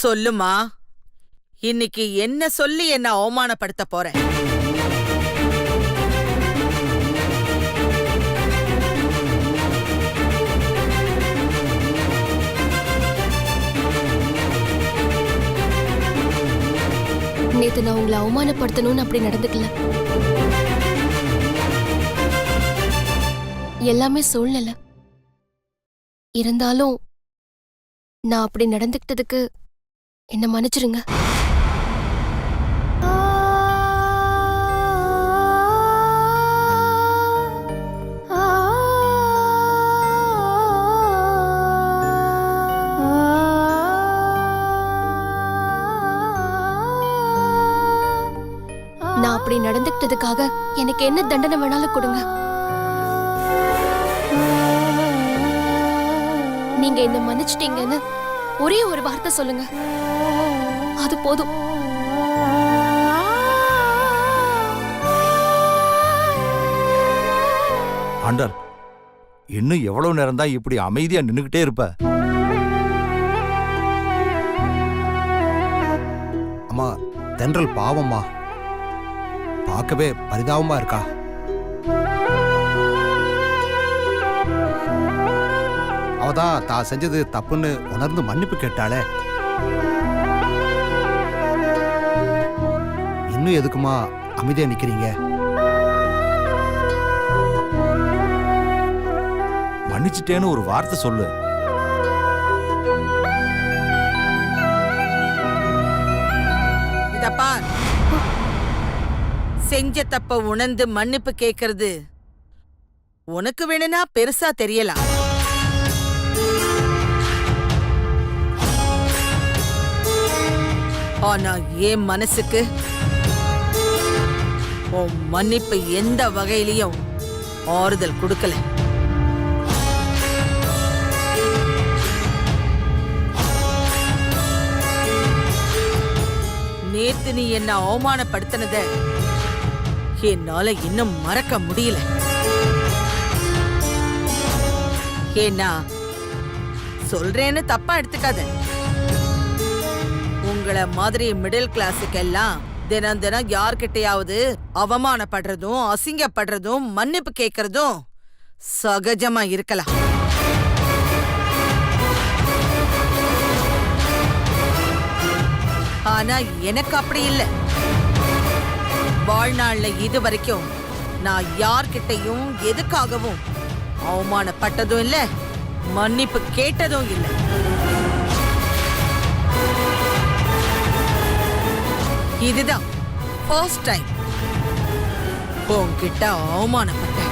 சொல்லுமா, இன்னைக்கு என்ன சொல்லி என்ன அவமானப்படுத்த போற? நேத்து நான் உங்களை அவமானப்படுத்தணும்னு அப்படி நடந்துக்கல. எல்லாமே சூழ்நிலை. இருந்தாலும் நான் அப்படி நடந்துக்கிட்டதுக்கு என்ன மன்னிச்சிருங்க. நான் அப்படி நடந்துக்கிட்டதுக்காக எனக்கு என்ன தண்டனை வேணாலும் கொடுங்க. நீங்க என்ன மன்னிச்சிட்டீங்கன்னு ஒரே ஒரு வார்த்தை சொல்லுங்க, அது போதும். ஆண்டாள், இன்னும் எவ்வளவு நேரம் தான் இப்படி அமைதியா நின்னுகிட்டே இருப்ப? அம்மா, தென்றல் பாவம்மா, பார்க்கவே பரிதாபமா இருக்கா. அவதான் தான் செஞ்சது தப்புன்னு உணர்ந்து மன்னிப்பு கேட்டாளே. இன்னும் எதுக்குமா அமைதியா நிக்கிறீங்க? மன்னிச்சிட்டேன்னு ஒரு வார்த்தை சொல்லு. இதப்பா, செஞ்ச தப்ப உணர்ந்து மன்னிப்பு கேக்குறது உனக்கு வேணும்னா பெருசா தெரியலாம். ஆனா என் மனசுக்கு உன் மன்னிப்பு எந்த வகையிலையும் ஆறுதல் கொடுக்கல. நேத்து நீ என்ன அவமானப்படுத்தினத என்னால இன்னும் மறக்க முடியல. ஏன்னா சொல்றேன்னு தப்பா எடுத்துக்காத. உங்களை மாதிரி மிடில் கிளாஸுக்கு எல்லாம் தினம் தினம் யார்கிட்டையாவது அவமானப்படுறதும் அசிங்கப்படுறதும் மன்னிப்பு கேட்கறதும் சகஜமா இருக்கலாம். ஆனா எனக்கு அப்படி இல்லை. வாழ்நாள்ல இது வரைக்கும் நான் யார்கிட்டையும் எதுக்காகவும் அவமானப்பட்டதும் இல்ல, மன்னிப்பு கேட்டதும் இல்லை. இதுதான் ஃபர்ஸ்ட் டைம் உன்கிட்ட அவமானப்பட்டேன்.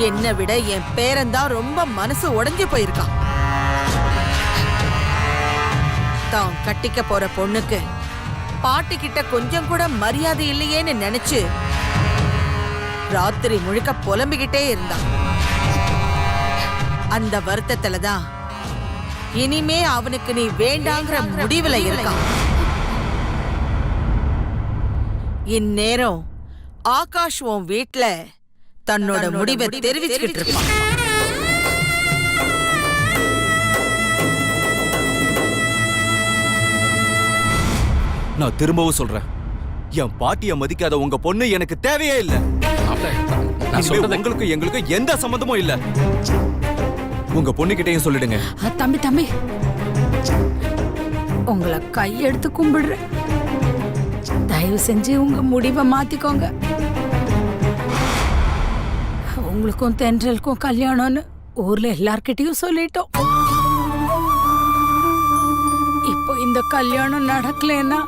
என்னை விட என் பேரன்தான் ரொம்ப மனசு உடைஞ்சு போயிருக்கான். தான் கட்டிக்க போற பொண்ணுக்கு பாட்டி கிட்ட கொஞ்சம் கூட மரியாதை இல்லையேன்னு நினைச்சு ராத்திரி முழுக்க புலம்பிக்கிட்டே இருந்தான். அந்த வருத்தத்துலதான் இனிமே அவனுக்கு நீ வேண்டாங்கிற முடிவுல இருக்கான். இந்நேரம் ஆகாஷ் உன் வீட்ல தன்னோட முடிவை தெரிவிச்சுக்கிட்டு இருப்பான். நான் திரும்பவும் சொல்றேன், என் பாட்டிய மதிக்காத உங்க பொண்ணு எனக்கு தேவையே இல்லை. உங்களுக்கு எங்களுக்கு எந்த சம்பந்தமும் இல்ல. உங்க பொண்ணுகிட்டையும் சொல்லிடுங்க. தம்பி தம்பி, உங்களை கையெடுத்து கும்பிடுறேன். தயவு செஞ்சு உங்க முடிவை மாத்திக்கோங்க. உங்களுக்கும் தென்றலுக்கும் கல்யாணம்னு ஊர்ல எல்லார்கிட்டயும் சொல்லிட்டோம். இப்போ இந்த கல்யாணம் நடக்கலன்னா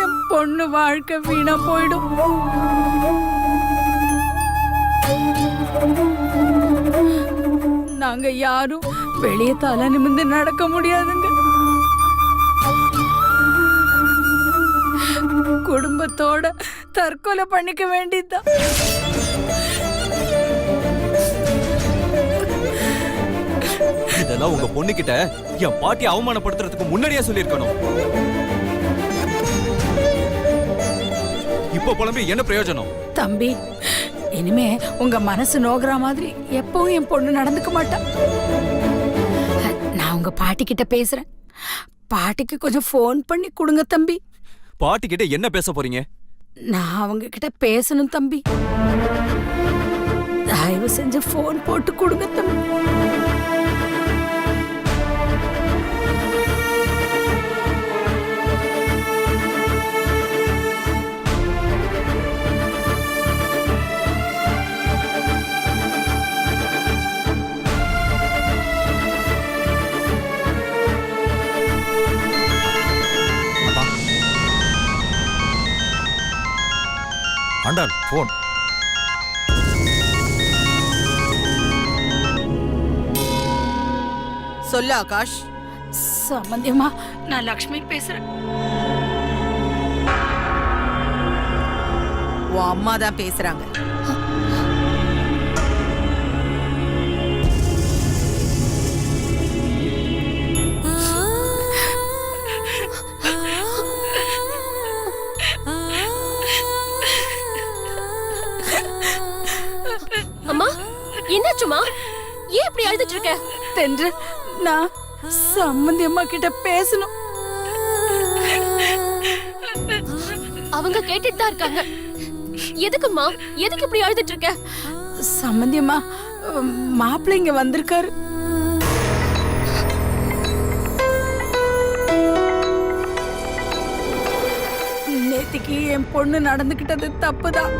என் பொண்ணு வாழ்க்கை வீணா போயிடும். நாங்க யாரும் வெளியே தலை நிமிர்ந்து நடக்க முடியாதுங்க. குடும்பத்தோட தற்கொலை பண்ணிக்க வேண்டியதுதான். இதெல்லாம் உங்க பொண்ணுகிட்ட என் பாட்டியை அவமானப்படுத்துறதுக்கு முன்னாடியே சொல்லியிருக்கணும். இப்போ புலம்பி என்ன பிரயோஜனம்? தம்பி, இனிமே உங்க மனசு நோகுற மாதிரி எப்பவும் என் பொண்ணு நடந்துக்க மாட்டா. நான் உங்க பாட்டி கிட்ட பேசுறேன். பாட்டிக்கு கொஞ்சம் ஃபோன் பண்ணி கொடுங்க தம்பி. பாட்டி கிட்ட என்ன பேச போறீங்க? நான் அவங்க கிட்ட பேசணும் தம்பி. தயவு செஞ்சு ஃபோன் போட்டு கொடுங்க தம்பி. ஆண்டாள் போன். சொல்லு ஆகாஷ். சம்பந்தியம்மா, நான் லக்ஷ்மி பேசுறேன். உன் அம்மா தான் பேசுறாங்க. அம்மா, என்னாச்சுமா? ஏன் இப்படி அழுதுட்டு இருக்க? தென்று, நான் சம்பந்தியம்மா கிட்ட பேசணும். அவங்க கேட்டுட்டு தான் இருக்காங்க. எதுக்குமா? எதுக்கு இப்படி அழுதுட்டு இருக்க? சம்பந்தியம்மா, மாப்பிள்ளை இங்க வந்திருக்காரு. நேத்திக்கு என் பொண்ணு நடந்துகிட்டது தப்புதான்.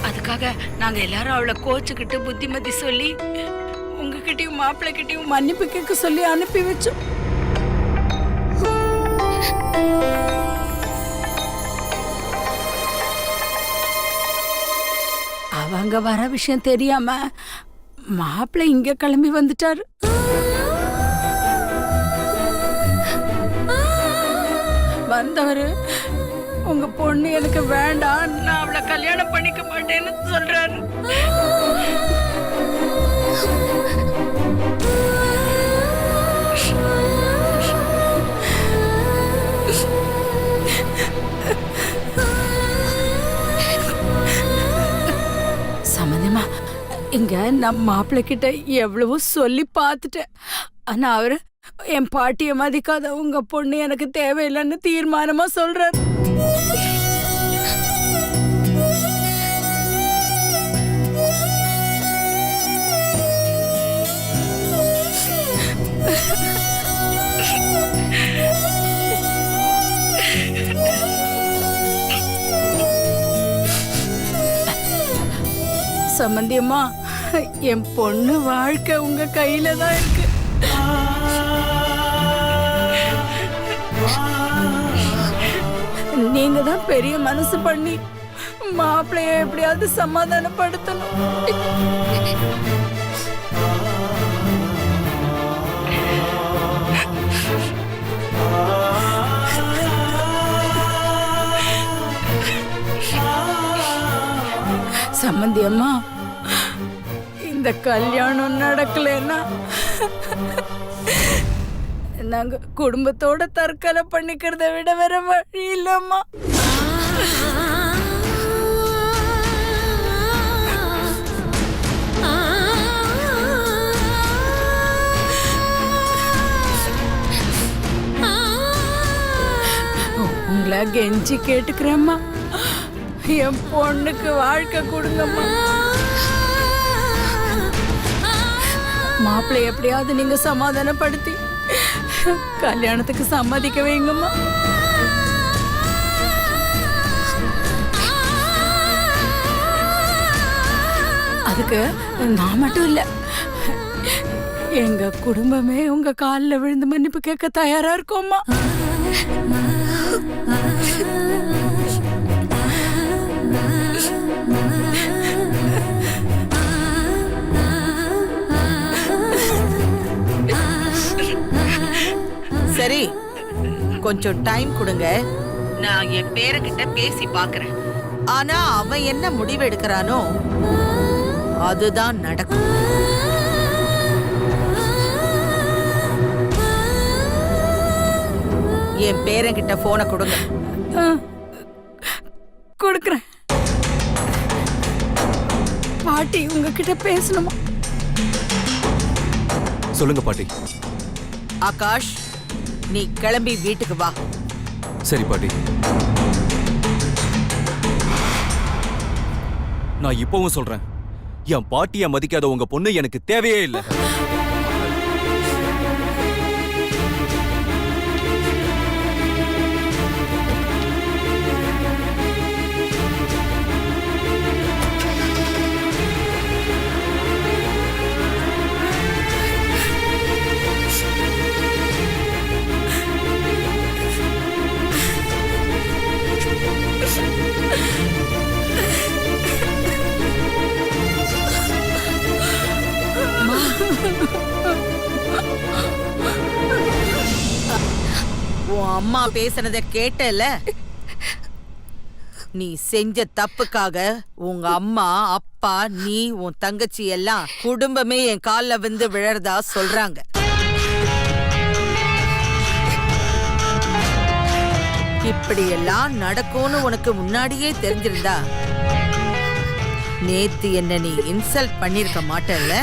அதுக்காக நாங்க எல்லாரும் அவளை கோச்சுக்கிட்டு புத்திமதி சொல்லி உங்ககிட்டயும் மாப்பிள்ளை கிட்டயும் மன்னிப்பு கேட்க சொல்லி அனுப்பி வச்சோம். அவங்க வர விஷயம் தெரியாம மாப்பிள்ளை இங்க கிளம்பி வந்துட்டாரு. வந்தவரு உங்க பொண்ணு எனக்கு வேண்டாம், நான் அவளை கல்யாணம் பண்ணிக்க மாட்டேன்னு சொல்றாரு. சம்பந்தமா, இங்க நான் மாப்பிள்ளை கிட்ட எவ்வளவோ சொல்லி பார்த்துட்டேன். ஆனா அவரு என் பாட்டிய மதிக்காத உங்க பொண்ணு எனக்கு தேவையில்லைன்னு தீர்மானமா சொல்றாரு. சம்பந்தியம்மா, என் பொண்ணு வாழ்க்கை உங்க கையில தான் இருக்கு. நீங்க தான் பெரிய மனசு பண்ணி மாப்பிள்ளைய எப்படியாவது சமாதானப்படுத்தணும். சம்பந்தியம்மா, இந்த கல்யாணம் நடக்கலன்னா நாங்க குடும்பத்தோட தற்கொலை பண்ணிக்கிறத விட வேற வழி இல்லம்மா. உங்களை கெஞ்சி கேட்டுக்கிறேம்மா, என் பொண்ணுக்கு வாழ்க்கை கொடுங்கம்மா. மாப்பிள்ளை எப்படியாவது நீங்க சமாதானப்படுத்தி கல்யாணத்துக்கு சம்மதிக்க வைங்கம்மா. அதுக்கு நான் மட்டும் இல்ல, எங்க குடும்பமே உங்க காலில் விழுந்து மன்னிப்பு கேட்க தயாரா இருக்கோம்மா. சரி, கொஞ்சம் டைம் கொடுங்க. நான் என் பேரங்கிட்ட பேசி பாக்குறேன். ஆனா அவன் என்ன முடிவு எடுக்கிறானோ அதுதான் நடக்கும். என் பேரங்கிட்ட போனை கொடுங்க. கொடுக்குறேன். பாட்டி உங்ககிட்ட பேசணுமா? சொல்லுங்க பாட்டி. ஆகாஷ், நீ கிளம்பி வீட்டுக்கு வா. சரி பாட்டி. நான் இப்பவும் சொல்றேன், என் பாட்டிய மதிக்காத உங்க பொண்ணு எனக்கு தேவையே இல்லை. உன் அம்மா பேசுனத கேட்டல? நீ செஞ்ச தப்புக்காக உங்க அம்மா, அப்பா, நீ, உன் தங்கச்சி எல்லாம் குடும்பமே என் கால்ல வந்து விழறதா சொல்றாங்க. இப்படி எல்லாம் நடக்கும்னு உனக்கு முன்னாடியே தெரிஞ்சிருந்தா நேத்து என்ன நீ இன்சல்ட் பண்ணிருக்க மாட்டல்ல?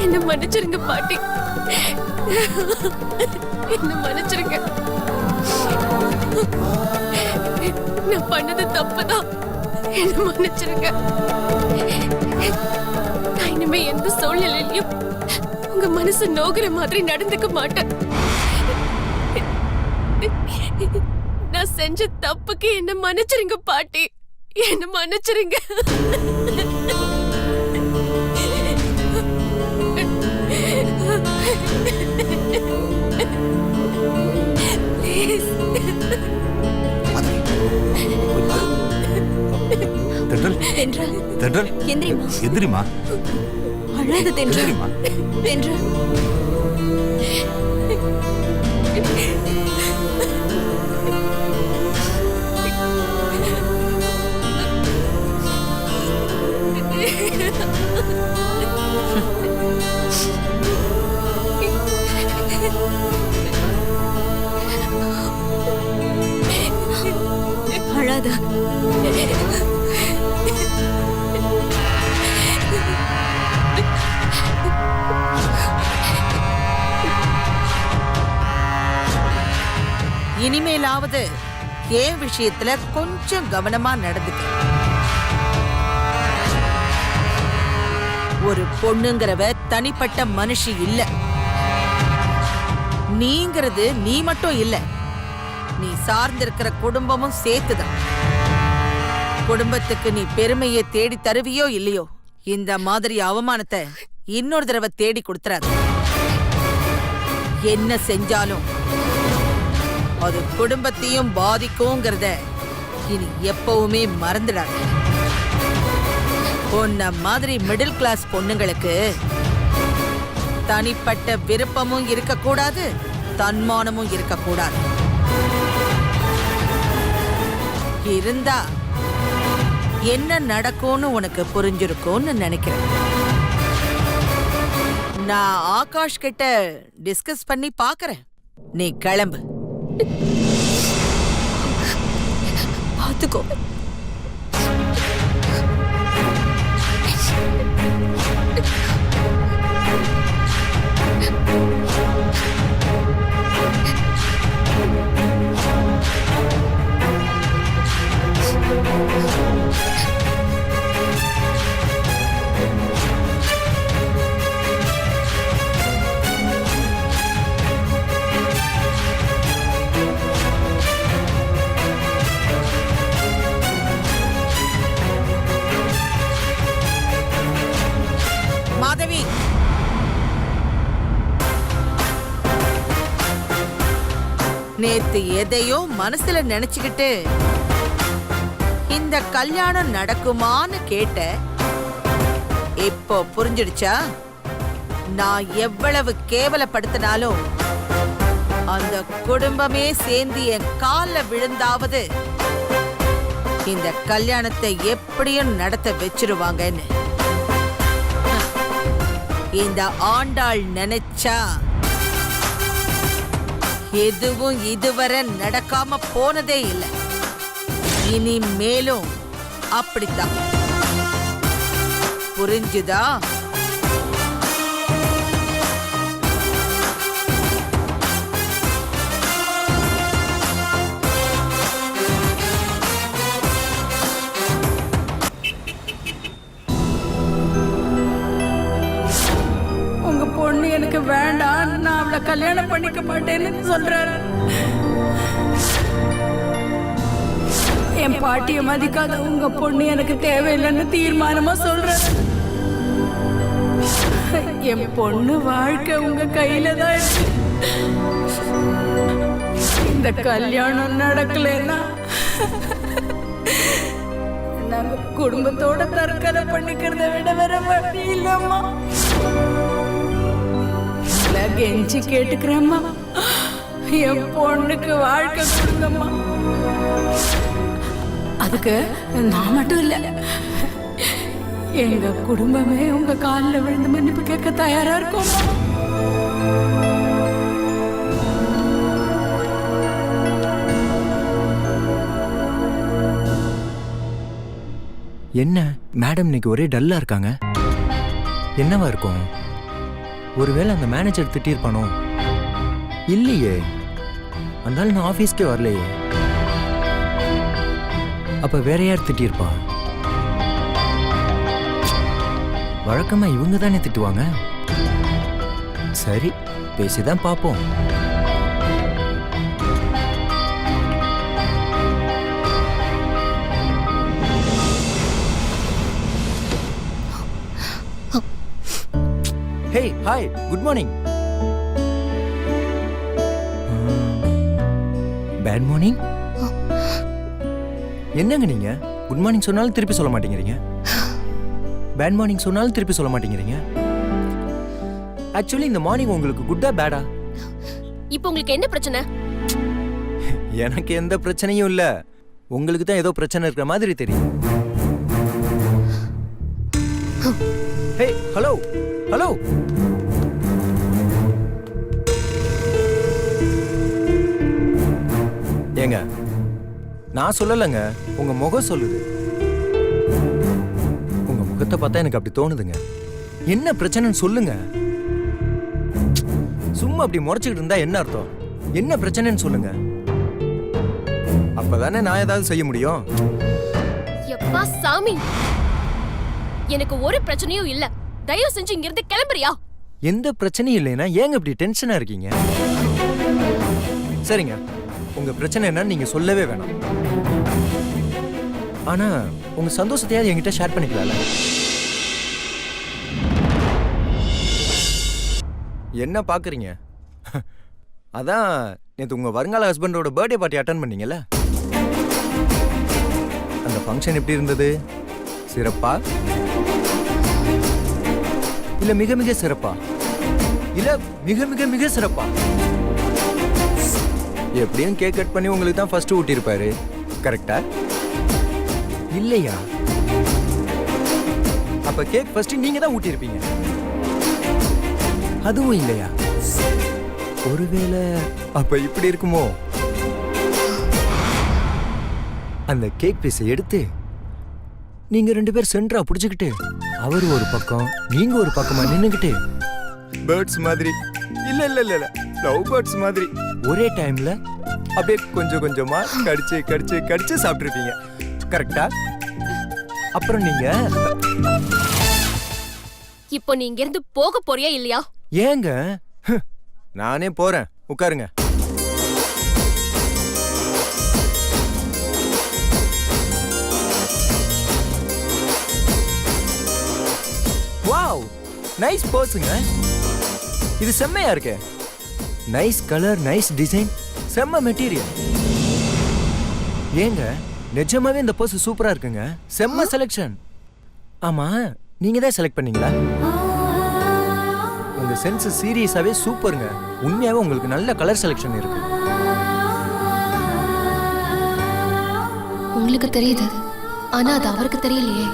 என்ன மன்னிச்சிருங்க பாட்டி, என்ன மன்னிச்சிருங்க. நான் பண்ணது தப்புதான், என்ன மன்னிச்சிருங்க. நான் இனிமே எந்த சூழ்நிலையிலும் உங்க மனசு நோகிற மாதிரி நடந்துக்க மாட்டேன். நான் செஞ்ச தப்புக்கு என்ன மன்னிச்சிருங்க பாட்டி, என்ன மன்னிச்சிருங்க. தென்றல், தென்றல், தென்றல், எந்திரிமா. எந்திரிமா. அழாத தென்றல், எந்திரிமா. தென்றல். அழாத. இனிமேலாவது ஏன் விஷயத்துல கொஞ்சம் கவனமா நடந்துக்க. ஒரு பொண்ணுங்கிறவ தனிப்பட்ட மனுஷி இல்ல. நீங்கிறது நீ மட்டும் இல்ல, நீ சார்ந்திருக்கிற குடும்பமும் சேர்த்துதான். குடும்பத்துக்கு நீ பெருமையை தேடி தருவியோ இல்லையோ, இந்த மாதிரி அவமானத்தை இன்னொரு தடவை தேடி கொடுத்துறாது. என்ன செஞ்சாலும் அது குடும்பத்தையும் பாதிக்கும்ங்கிறத இனி எப்பவுமே மறந்துடாது. உன்ன மாதிரி மிடில் கிளாஸ் பொண்ணுங்களுக்கு தனிப்பட்ட விருப்பமும் இருக்கக்கூடாது, தன்மானமும் இருக்கக்கூடாது. இருந்தா என்ன நடக்கும்னு உனக்கு புரிஞ்சிருக்கும்னு நினைக்கிறேன். நான் ஆகாஷ் கிட்ட டிஸ்கஸ் பண்ணி பாக்குறேன். நீ கிளம்பு. பாத்துக்கோ. மாதவி, நேத்து எதையோ மனசுல நினைச்சுக்கிட்டு இந்த கல்யாணம் நடக்குமான்னு கேட்ட. இப்போ புரிஞ்சிடுச்சா? நான் எவ்வளவு கேவலப்படுத்தினாலும் அந்த குடும்பமே சேர்ந்து என் கால்ல விழுந்தாவது இந்த கல்யாணத்தை எப்படியும் நடத்த வச்சிருவாங்கன்னு இந்த ஆண்டாள் நினைச்சா எதுவும் இதுவரை நடக்காம போனதே இல்லை. இனி மேலும் அப்படித்தான். புரிஞ்சுதா? உங்க பொண்ணு எனக்கு வேண்டாம், நான் அவளை கல்யாணம் பண்ணிக்க மாட்டேன்னு சொல்றாரு. என் பாட்டிய மதிக்காத உங்க பொண்ணு எனக்கு தேவையில்லைன்னு தீர்மானமா சொல்றாரு. என் பொண்ணு வாழ்க்கை உங்க கையில தான் இருக்கு. இந்த கல்யாணம் நடக்கலன்னா நாங்க குடும்பத்தோட தற்கொலை பண்ணிக்கிறத விட வேற வழி இல்லம்மா. கெஞ்சி கேட்டுக்கிறேம்மா, என் பொண்ணுக்கு வாழ்க்கை கொடுங்கம்மா. அதுக்கு நான் மட்டும் இல்ல, எங்க குடும்பமே உங்க காலில் விழுந்து மன்னிப்பு கேட்க தயாரா இருக்கும். என்ன மேடம் இன்னைக்கு ஒரே டல்லா இருக்காங்க? என்னவா இருக்கும்? ஒருவேளை அந்த மேனேஜர் திட்டிருப்பானோ? இல்லையே, அதனால நான் ஆபீஸ்க்கே வரலையே. அப்ப வேற யார் திட்டிருப்பா? வழக்கமா இவங்க தானே திட்டுவாங்க. சரி, பேசிதான் பார்ப்போம். Hey, hi, good morning. Bad morning? என்னங்க நீங்க குட் மார்னிங் சொன்னாலும் திருப்பி சொல்ல மாட்டேங்கிறீங்க, பேட் மார்னிங் சொன்னாலும் திருப்பி சொல்ல மாட்டேங்கிறீங்க. ஆக்சுவலி இந்த மார்னிங் உங்களுக்கு குட்டா பேடா? இப்போ உங்களுக்கு என்ன பிரச்சனை? எனக்கு எந்த பிரச்சனையும் இல்ல, உங்களுக்கு தான் ஏதோ பிரச்சனை இருக்கிற மாதிரி தெரியும். ஹே, ஹலோ ஹலோ, ஏங்க நான் சொல்லலைங்க, உங்க முகம் சொல்லுது. உங்க முகத்தை பார்த்தா எனக்கு அப்படி தோணுதுங்க. என்ன பிரச்சனைன்னு சொல்லுங்க. சும்மா அப்படி முறைச்சிக்கிட்டு இருந்தா என்ன அர்த்தம்? என்ன பிரச்சனைன்னு சொல்லுங்க, அப்பதானே நான் ஏதாவது செய்ய முடியும். எப்பா சாமி, எனக்கு ஒரு பிரச்சனையும் இல்ல, தயவு செஞ்சு இங்க இருந்து கிளம்புறியா? எந்த பிரச்சனையும் இல்லைன்னா ஏங்க இப்படி டென்ஷனா இருக்கீங்க? சரிங்க, உங்க பிரச்சனை என்னன்னு நீங்க சொல்லவே வேணாம். ஆனா உங்க சந்தோஷத்தையாவது என்கிட்ட ஷேர் பண்ணிக்கலாம்ல? என்ன பாக்குறீங்க? அதான் நேத்து உங்க வருங்கால ஹஸ்பண்டோட பர்த்டே பார்ட்டி அட்டெண்ட் பண்ணீங்கல்ல, அந்த ஃபங்க்ஷன் எப்படி இருந்தது? சிறப்பா இல்ல மிக மிக சிறப்பா இல்ல மிக மிக மிக சிறப்பா? எப்படியும் கேக் கட் பண்ணி உங்களுக்கு தான் ஃபர்ஸ்ட் ஊட்டியிருப்பாரு, கரெக்டா? இல்லையா? அப்ப கேக் ஃபர்ஸ்ட் நீங்க தான் ஊட்டியிருப்பீங்க, அதுவும் இல்லையா? ஒருவேளை அப்ப இப்படி இருக்குமோ? அந்த கேக் பீஸை எடுத்து நீங்க ரெண்டு பேர் சென்டரா புடிச்சுக்கிட்டு அவர் ஒரு பக்கம் நீங்க ஒரு பக்கமா நின்னுக்கிட்டு பேர்ட்ஸ் மாதிரி, இல்ல இல்ல இல்ல இல்ல லவ் பேர்ட்ஸ் மாதிரி ஒரே டைம்ல அப்படியே கொஞ்சம் கொஞ்சமா கடிச்சு கடிச்சு கடிச்சு சாப்பிட்டுருப்பீங்க, கரெக்டா? அப்புறம் நீங்க இப்போ நீ இங்க இருந்து போக போறியா இல்லையா? ஏங்க நானே போறேன், உட்காருங்க. வாவ், நைஸ் போஸுங்க. இது செம்மையா இருக்கே. நைஸ் கலர், நைஸ் டிசைன், செம்ம மெட்டீரியல். ஏங்க நிஜமாவே இந்த போஸ் சூப்பரா இருக்குங்க, செம்ம செலக்ஷன். ஆமா, நீங்க தான் செலக்ட் பண்ணீங்களா? உங்க சென்ஸ் சீரியஸாவே சூப்பருங்க. உண்மையாவே உங்களுக்கு நல்ல கலர் செலக்ஷன் இருக்கு. உங்களுக்கு தெரியுது ஆனா அது அவருக்கு தெரியலையே.